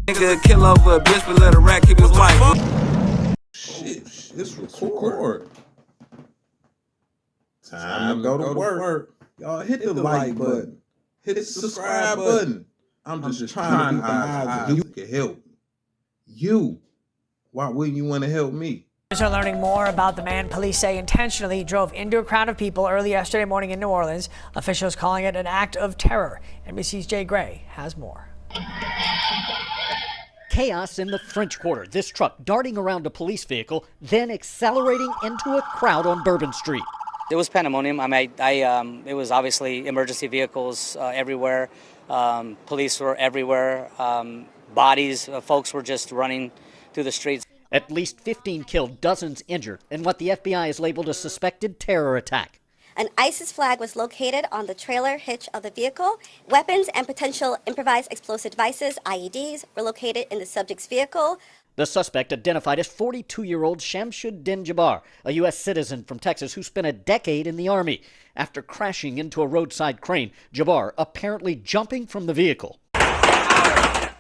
Nigga kill over a bitch, but let a rat keep his wife. Shit, it's record. Time to go to work. Y'all hit the like button. Hit the subscribe button. I'm just trying to be the eyes and you can help you. Why wouldn't you want to help me? Are learning more about the man police say intentionally drove into a crowd of people early yesterday morning in New Orleans. Officials calling it an act of terror. NBC's Jay Gray has more. Chaos in the French Quarter. This truck darting around a police vehicle, then accelerating into a crowd on Bourbon Street. It was pandemonium. It was obviously emergency vehicles everywhere. Police were everywhere. Bodies, folks were just running through the streets. At least 15 killed, dozens injured, in what the FBI has labeled a suspected terror attack. An ISIS flag was located on the trailer hitch of the vehicle. Weapons and potential improvised explosive devices, IEDs, were located in the subject's vehicle. The suspect, identified as 42-year-old Shamsuddin Jabbar, a U.S. citizen from Texas who spent a decade in the Army. After crashing into a roadside crane, Jabbar apparently jumping from the vehicle.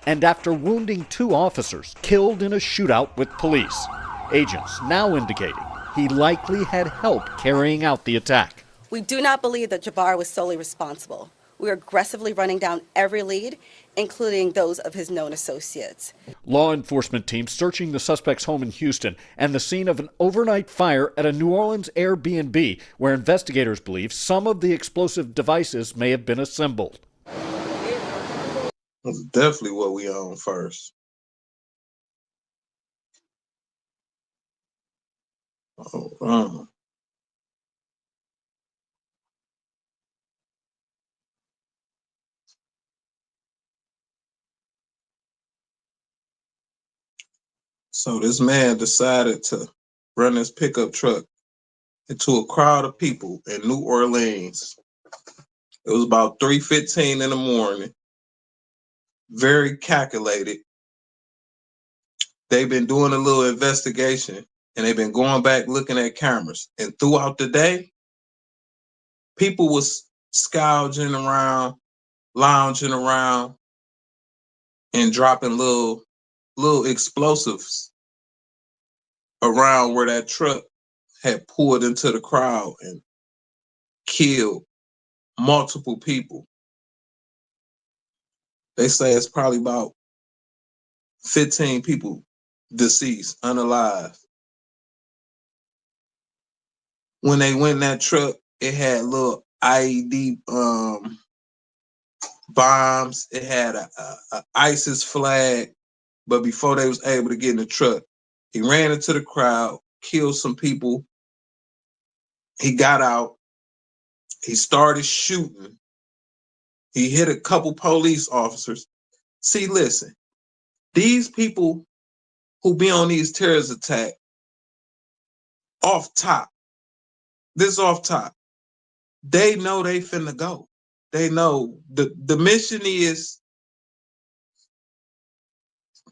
And after wounding 2 officers, killed in a shootout with police. Agents now indicating he likely had help carrying out the attack. We do not believe that Jabbar was solely responsible. We are aggressively running down every lead, including those of his known associates. Law enforcement teams searching the suspect's home in Houston and the scene of an overnight fire at a New Orleans Airbnb, where investigators believe some of the explosive devices may have been assembled. That's definitely what we own first. Oh, So this man decided to run his pickup truck into a crowd of people in New Orleans. It was about 3:15 in the morning. Very calculated. They've been doing a little investigation and they've been going back looking at cameras. And throughout the day, people was scourging around, lounging around, and dropping little explosives around where that truck had pulled into the crowd and killed multiple people. They say it's probably about 15 people deceased, unalive. When they went in that truck, it had little IED bombs. It had a ISIS flag. But before they was able to get in the truck, he ran into the crowd, killed some people. He got out. He started shooting. He hit a couple police officers. See, listen, these people who be on these terrorist attacks, off top, they know they finna go. They know the mission is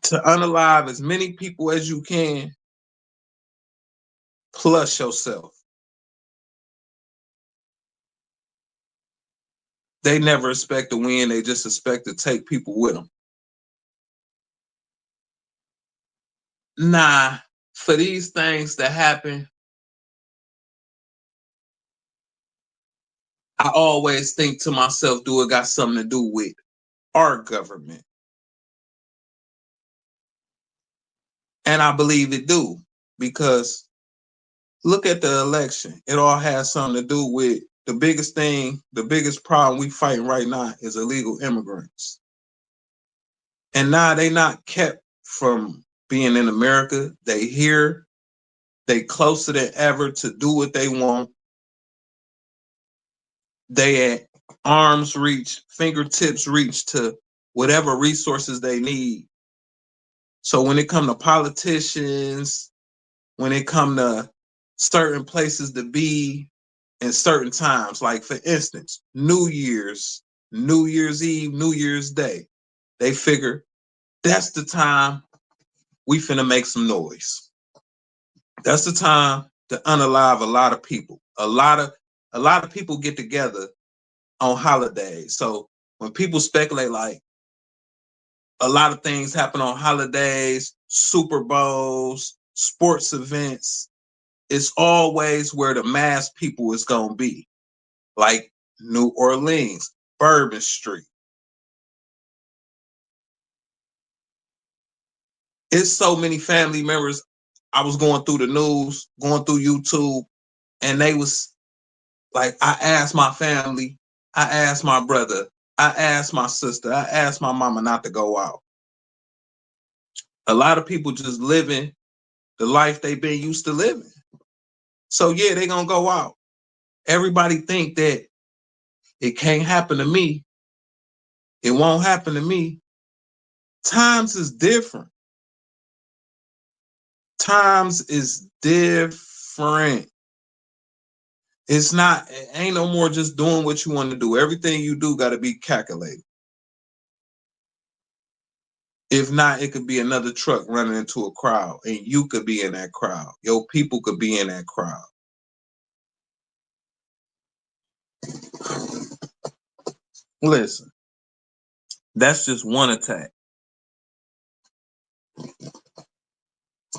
to unalive as many people as you can, plus yourself. They never expect to win. They just expect to take people with them. Nah, for these things to happen, I always think to myself, do it got something to do with our government? And I believe it do, because look at the election. It all has something to do with the biggest thing, the biggest problem we fighting right now is illegal immigrants. And now they not kept from being in America. They here, they closer than ever to do what they want. They at arm's reach, fingertips reach to whatever resources they need. So when it come to politicians, when it come to certain places to be in certain times, like for instance, New Year's Eve, New Year's Day, they figure that's the time we finna make some noise. That's the time to unalive a lot of people. A lot of people get together on holidays. So when people speculate like, A lot of things happen on holidays, Super Bowls, sports events. It's always where the mass people is going to be, like New Orleans, Bourbon Street. It's so many family members. I was going through the news, going through YouTube, and they was like, I asked my family, I asked my brother, I asked my sister, I asked my mama not to go out. A lot of people just living the life they've been used to living. So yeah, they gonna go out. Everybody think that it can't happen to me. It won't happen to me. Times is different. Times is different. It's not, it ain't no more just doing what you want to do. Everything you do got to be calculated. If not, it could be another truck running into a crowd, and you could be in that crowd. Your people could be in that crowd. Listen, that's just one attack.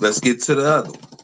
Let's get to the other one.